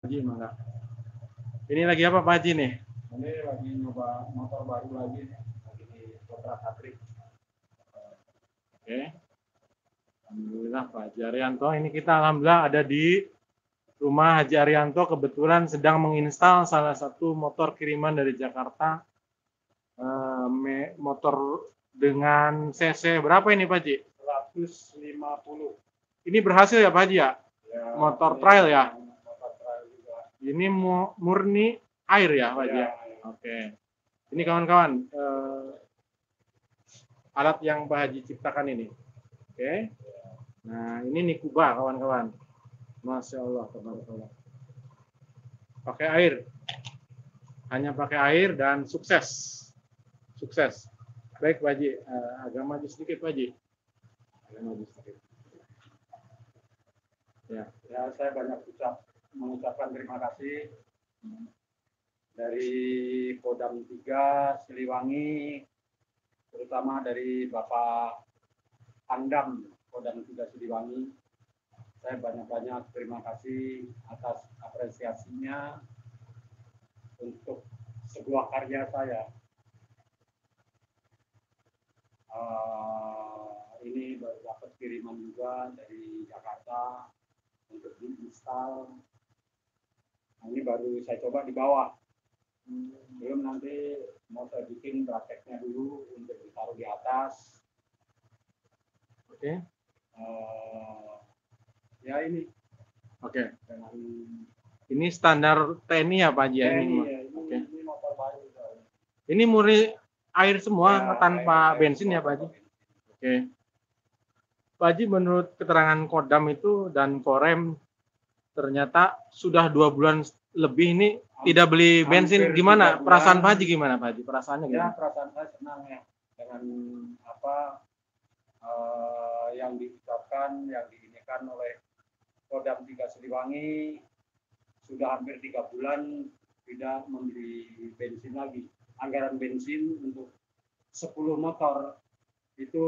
Haji, mangga. Ini lagi apa Pak Haji nih? Ini lagi nyoba motor baru lagi nih, lagi di Putra Satri. Oke. Alhamdulillah Pak Haji Arianto. Ini kita alhamdulillah ada di rumah Haji Arianto, kebetulan sedang menginstal salah satu motor kiriman dari Jakarta. Motor dengan cc berapa ini Pak Haji? 150. Ini berhasil ya Pak Haji ya? Motor trial ya? Motor trial juga. Ini murni air ya Pak Haji? Ya. Oke. Ini kawan-kawan, alat yang Pak Haji ciptakan ini. Oke. Nah, ini Nikuba kawan-kawan. Masya Allah, tabarakallah. Pakai air. Hanya pakai air dan sukses. Sukses. Baik Pak Haji, agak maju sedikit Pak Haji. Agak maju sedikit. Ya, saya banyak mengucapkan terima kasih dari Kodam 3 Siliwangi, terutama dari Bapak Andam Kodam 3 Siliwangi. Saya banyak-banyak terima kasih atas apresiasinya untuk sebuah karya saya. Ini baru dapat kiriman juga dari Jakarta untuk diinstal. Nah, ini baru saya coba di bawah. Belum, nanti mau saya bikin prakteknya dulu untuk ditaruh di atas. Oke. Ya ini. Oke. Dengan ini standar TNI ya Pak Haji ya? TNI, Oke. Ini motor baru. Ini murni air semua Ya, tanpa air bensin semua ya Pak Haji? bensin. Oke. Pak Haji, menurut keterangan Kodam itu dan Korem, ternyata sudah 2 bulan lebih ini tidak beli bensin. Gimana perasaan Pak Haji, gimana Pak Haji? Perasaannya gimana? Ya, perasaan saya senang ya dengan apa yang diucapkan, yang diinikan oleh Kodam 3 Siliwangi. Sudah hampir 3 bulan tidak membeli bensin lagi. Anggaran bensin untuk 10 motor itu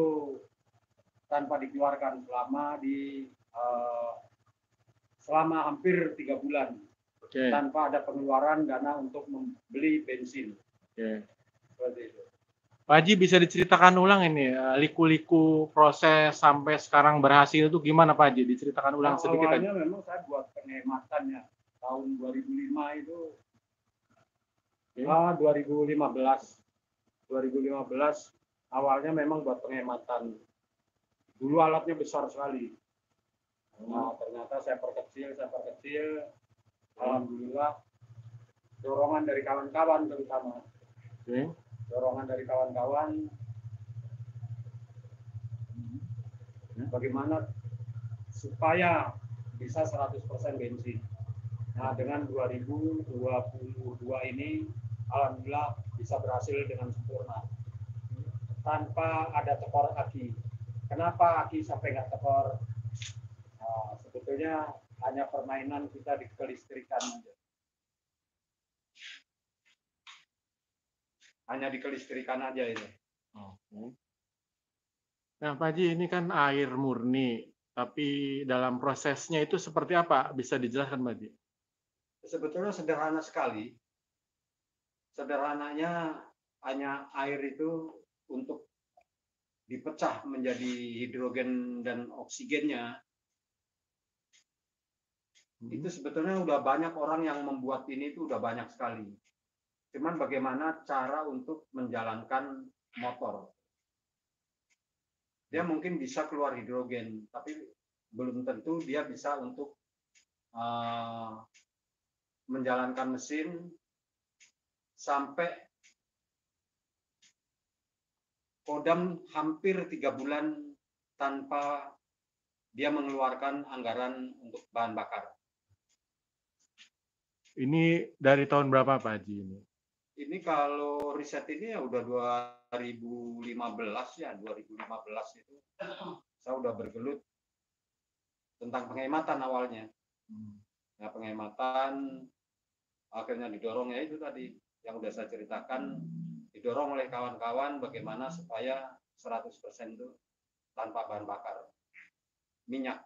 tanpa dikeluarkan selama hampir 3 bulan. Oke. Tanpa ada pengeluaran dana untuk membeli bensin. Oke. Seperti itu. Pak Haji, bisa diceritakan ulang ini liku-liku proses sampai sekarang berhasil itu gimana Pak Haji? Diceritakan ulang sedikit aja. Awalnya memang saya buat penghematannya tahun 2005 itu. 2015 awalnya memang buat penghematan. Dulu alatnya besar sekali. Nah, ternyata saya perkecil. Alhamdulillah dorongan dari kawan-kawan terutama. Dorongan dari kawan-kawan bagaimana supaya bisa 100% bensin. Nah, dengan 2022 ini alhamdulillah bisa berhasil dengan sempurna. Tanpa ada tekor aki. Kenapa aki sampai nggak tekor? Nah, sebetulnya hanya permainan kita di kelistrikan aja. Hanya di kelistrikan aja ini. Nah Pak Haji, ini kan air murni, tapi dalam prosesnya itu seperti apa? Bisa dijelaskan Pak Haji? Sebetulnya sederhana sekali. Sederhananya hanya air itu untuk dipecah menjadi hidrogen dan oksigennya. Itu sebetulnya udah banyak orang yang membuat ini itu udah banyak sekali. Cuman bagaimana cara untuk menjalankan motor. Dia mungkin bisa keluar hidrogen, tapi belum tentu dia bisa untuk menjalankan mesin sampai Kodam hampir 3 bulan tanpa dia mengeluarkan anggaran untuk bahan bakar. Ini dari tahun berapa Pak Haji ini? Ini kalau riset ini ya udah 2015 ya, 2015 itu saya udah bergelut tentang penghematan awalnya. Nah, penghematan akhirnya didorong ya itu tadi yang udah saya ceritakan, didorong oleh kawan-kawan bagaimana supaya 100% itu tanpa bahan bakar minyak.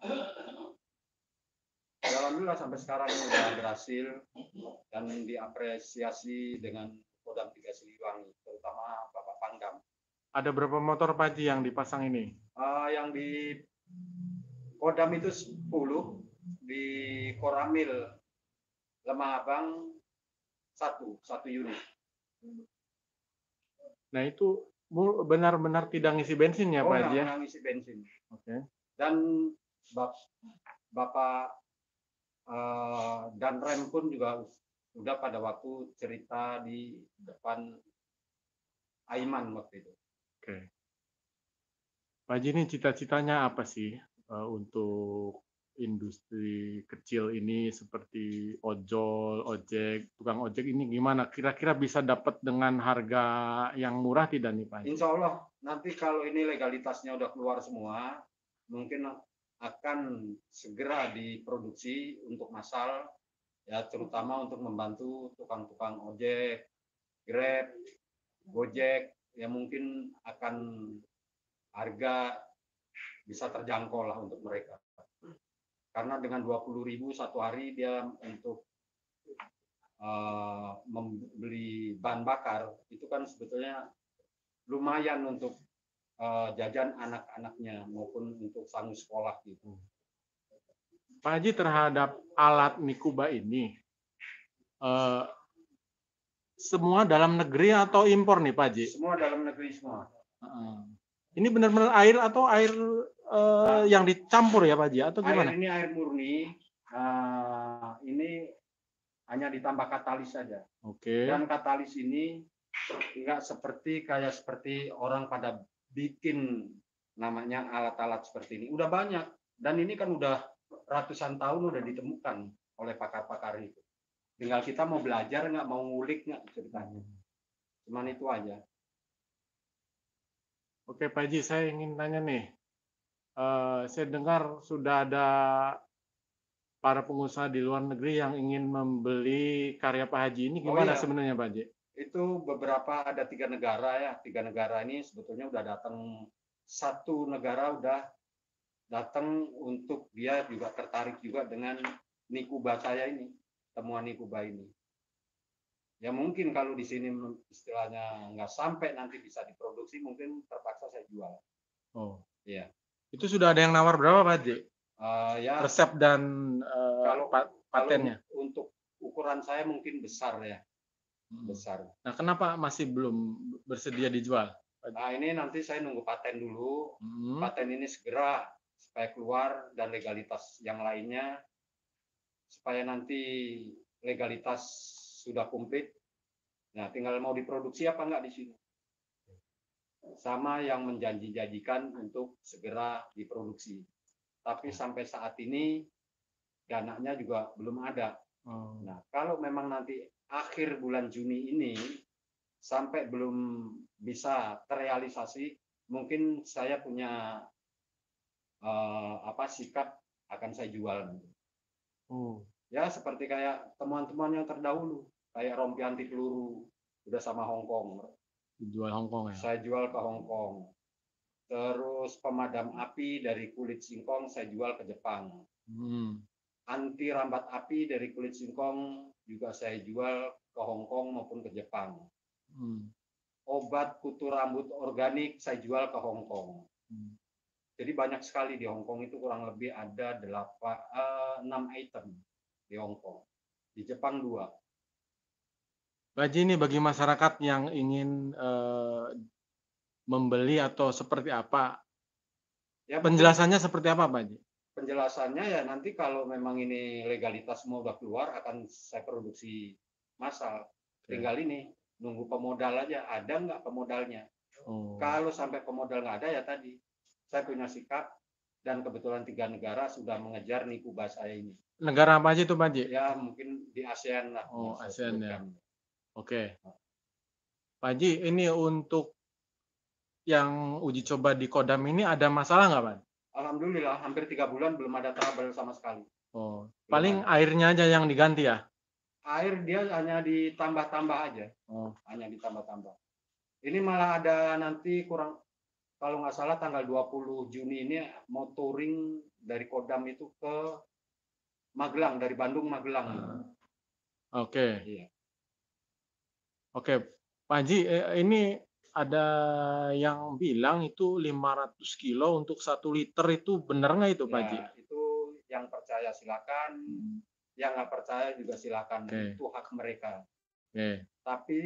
Ya, alhamdulillah sampai sekarang udah berhasil dan diapresiasi dengan Kodam 3 Siliwangi, terutama Bapak Pangdam. Ada berapa motor Pak Haji yang dipasang ini? Yang di Kodam itu 10, di Koramil Lemah Abang satu unit. Nah itu benar-benar tidak ngisi bensin ya Pak Haji ya? Nggak ngisi bensin. Oke. Dan Bapak dan Rem pun juga sudah pada waktu cerita di depan Aiman waktu itu. Oke. Pak Haji ini cita-citanya apa sih untuk industri kecil ini seperti ojol, ojek, tukang ojek ini gimana? Kira-kira bisa dapat dengan harga yang murah tidak nih Pak Haji? Insya Allah nanti kalau ini legalitasnya udah keluar semua, mungkin akan segera diproduksi untuk massal, ya terutama untuk membantu tukang-tukang ojek, Grab, Gojek, ya mungkin akan harga bisa terjangkau lah untuk mereka. Karena dengan 20.000 satu hari dia untuk membeli bahan bakar itu kan sebetulnya lumayan untuk jajan anak-anaknya maupun untuk sanggup sekolah gitu. Pak Haji terhadap alat Nikuba ini semua dalam negeri atau impor nih Pak Haji? Semua dalam negeri semua. Ini benar-benar air atau air yang dicampur ya Pak Haji atau gimana? Air ini air murni. Ini hanya ditambah katalis saja. Oke. Dan katalis ini enggak seperti orang pada bikin namanya alat-alat seperti ini. Udah banyak dan ini kan udah ratusan tahun udah ditemukan oleh pakar-pakar itu. Tinggal kita mau belajar nggak, mau ngulik nggak ceritanya. Cuman itu aja. Oke Pak Haji, saya ingin tanya nih. Saya dengar sudah ada para pengusaha di luar negeri yang ingin membeli karya Pak Haji ini. Gimana sebenarnya Pak Haji? Itu beberapa ada 3 negara ya. 3 negara ini sebetulnya udah datang. Satu negara udah datang untuk dia juga tertarik juga dengan Nikuba saya ini, temuan Nikuba ini. Ya mungkin kalau di sini istilahnya nggak sampai nanti bisa diproduksi, mungkin terpaksa saya jual. Oh, iya. Itu sudah ada yang nawar berapa Pak Haji? Ya, resep dan patennya. Kalau untuk ukuran saya mungkin besar ya. Besar. Nah, kenapa masih belum bersedia dijual? Nah, ini nanti saya nunggu paten dulu. Paten ini segera supaya keluar dan legalitas yang lainnya supaya nanti legalitas sudah komplit. Nah, tinggal mau diproduksi apa enggak di sini. Sama yang menjanji-janjikan untuk segera diproduksi. Tapi sampai saat ini dananya juga belum ada. Nah, kalau memang nanti akhir bulan Juni ini sampai belum bisa terrealisasi, mungkin saya punya sikap akan saya jual nanti. Ya seperti kayak temuan-temuan yang terdahulu, kayak rompi anti peluru udah sama Hong Kong. Dijual Hong Kong ya? Saya jual ke Hong Kong. Terus pemadam api dari kulit singkong saya jual ke Jepang. Anti rambat api dari kulit singkong juga saya jual ke Hong Kong maupun ke Jepang. Obat kutu rambut organik saya jual ke Hong Kong. Jadi banyak sekali di Hong Kong itu kurang lebih ada 6 item di Hong Kong. Di Jepang 2. Pak Haji, ini bagi masyarakat yang ingin membeli atau seperti apa? Ya, penjelasannya seperti apa Pak Haji? Penjelasannya ya nanti kalau memang ini legalitas semua udah keluar akan saya produksi massal. Tinggal ini nunggu pemodal aja, ada nggak pemodalnya. Kalau sampai pemodal nggak ada ya tadi saya punya sikap dan kebetulan 3 negara sudah mengejar Nikuba saya ini. Negara apa aja itu Pak Haji? Ya mungkin di ASEAN lah. Oh ASEAN ya. Oke. Pak Haji, ini untuk yang uji coba di Kodam ini ada masalah nggak Pak? Alhamdulillah hampir 3 bulan belum ada trouble sama sekali. Oh, paling airnya aja yang diganti ya? Air dia hanya ditambah-tambah aja. Hanya ditambah-tambah. Ini malah ada nanti kurang, kalau nggak salah tanggal 20 Juni ini mau touring dari Kodam itu ke Magelang, dari Bandung Magelang. Oke. Iya. Oke, Pak Haji, ini ada yang bilang itu 500 kilo untuk 1 liter, itu benar nggak itu Pak Haji? Ya, itu yang percaya silakan, yang nggak percaya juga silakan. Oke. Itu hak mereka. Oke. Tapi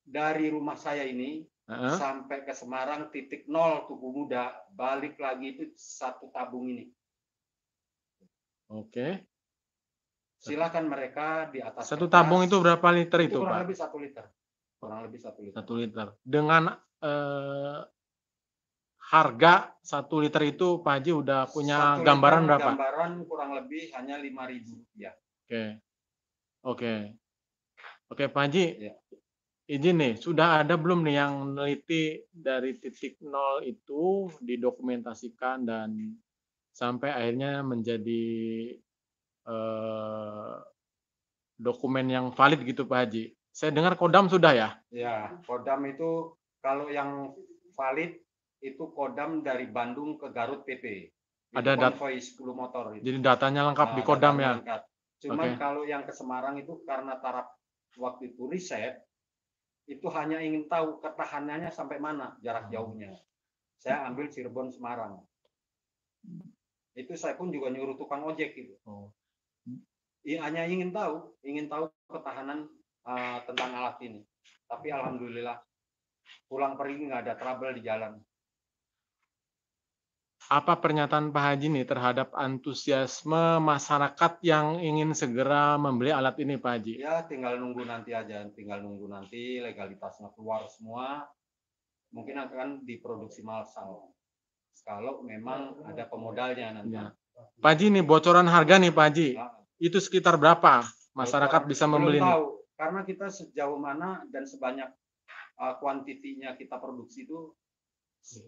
dari rumah saya ini Heeh. sampai ke Semarang titik nol Tugu Muda, balik lagi itu 1 tabung ini. Oke. Silakan mereka di atas 1 kertas. tabung itu berapa liter itu, kurang Pak? lebih 1 liter. Kurang lebih 1 liter. 1 liter. Dengan harga 1 liter itu Pak Haji udah punya 1 gambaran liter berapa? gambaran kurang lebih hanya Rp5.000. Oke. Oke. Oke, Pak Haji. Ya. Izin nih, sudah ada belum nih yang meneliti dari titik nol itu didokumentasikan dan sampai akhirnya menjadi dokumen yang valid gitu Pak Haji? Saya dengar Kodam sudah ya? Ya, Kodam itu kalau yang valid itu Kodam dari Bandung ke Garut PP. Itu Ada konvoy 10 motor. Itu. Jadi datanya lengkap di Kodam ya? Lengkap. Cuman kalau yang ke Semarang itu karena taraf waktu itu riset, itu hanya ingin tahu ketahanannya sampai mana jarak jauhnya. Saya ambil Cirebon Semarang. Itu saya pun juga nyuruh tukang ojek gitu. Hanya ingin tahu ketahanan tentang alat ini. Tapi alhamdulillah pulang pergi nggak ada trouble di jalan. Apa pernyataan Pak Haji nih terhadap antusiasme masyarakat yang ingin segera membeli alat ini Pak Haji? Ya tinggal nunggu nanti aja, legalitasnya keluar semua, mungkin akan diproduksi massal. Kalau memang ada pemodalnya nanti. Ya. Pak Haji nih bocoran harga nih Pak Haji, itu sekitar berapa masyarakat bisa membeli ini? Belum tahu, karena kita sejauh mana dan sebanyak kuantitinya kita produksi itu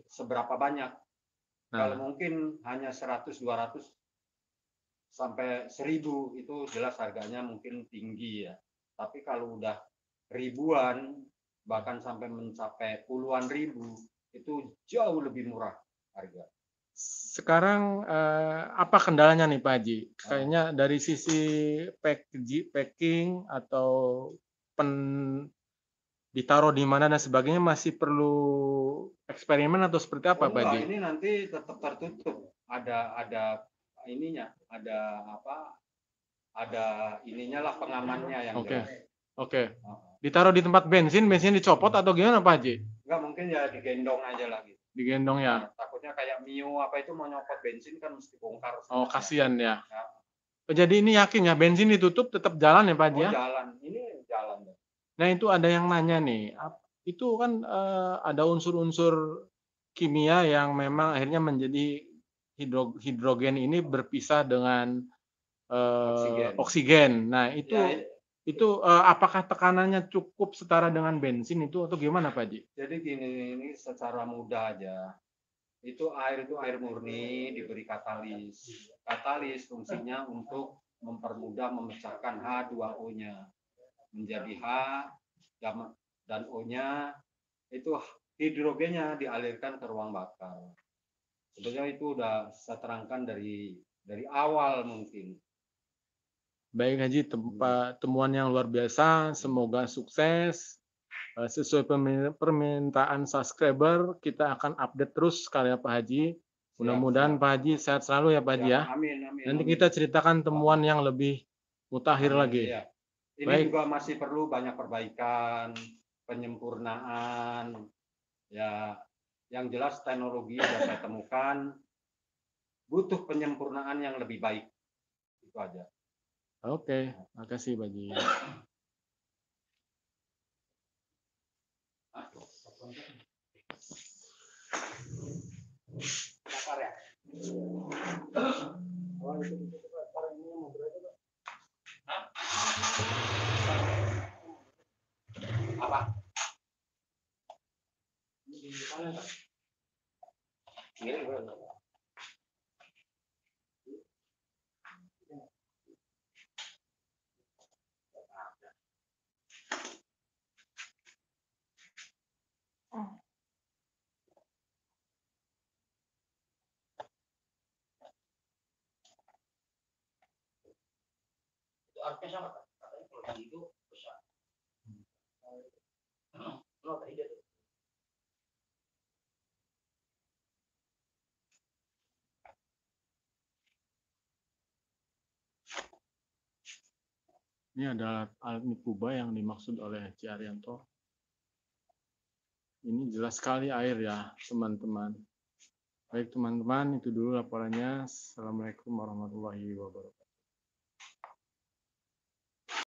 seberapa banyak. Kalau mungkin hanya 100, 200 sampai 1000 itu jelas harganya mungkin tinggi ya. Tapi kalau udah ribuan bahkan sampai mencapai puluhan ribu itu jauh lebih murah harga. Sekarang apa kendalanya nih Pak Haji? Kayaknya dari sisi packing atau ditaruh di mana dan sebagainya masih perlu eksperimen atau seperti apa Pak Haji? Ini nanti tetap tertutup. Ada ininya, ada ininya lah pengamannya yang jelas. Oke. Ditaruh di tempat bensin dicopot atau gimana Pak Haji? Enggak, mungkin ya digendong aja lah gitu. Digendong ya? Takutnya kayak Mio apa itu mau nyopot bensin kan mesti bongkar. Oh, kasihan ya. Jadi ini yakin ya bensin ditutup tetap jalan ya Pak Haji ya? Jalan, ini jalan. Nah itu ada yang nanya nih, itu kan ada unsur-unsur kimia yang memang akhirnya menjadi hidrogen ini berpisah dengan oksigen. Nah itu apakah tekanannya cukup setara dengan bensin itu atau gimana Pak Haji? Jadi gini, ini secara mudah aja. Itu air murni diberi katalis. Katalis fungsinya untuk mempermudah memecahkan H2O-nya menjadi H dan O-nya, itu hidrogennya dialirkan ke ruang bakar. Sebenarnya itu udah saya terangkan dari awal mungkin. Baik Haji, temuan yang luar biasa, semoga sukses. Sesuai permintaan subscriber, kita akan update terus karya Pak Haji. Mudah-mudahan Pak Haji sehat selalu ya Pak Haji ya. Amin. Nanti kita ceritakan temuan yang lebih mutakhir lagi. Iya. Ini juga masih perlu banyak perbaikan, penyempurnaan. Ya, yang jelas teknologi yang saya temukan butuh penyempurnaan yang lebih baik. Itu aja. Oke, makasih Pak Haji. Bakar ya? Apa? dampaknya sama kan? Katanya kalau tinggi itu besar. No, tadi dia tuh. Ini adalah alat Nikuba yang dimaksud oleh Ci Arianto. Ini jelas sekali air ya, teman-teman. Baik teman-teman, itu dulu laporannya. Assalamualaikum warahmatullahi wabarakatuh.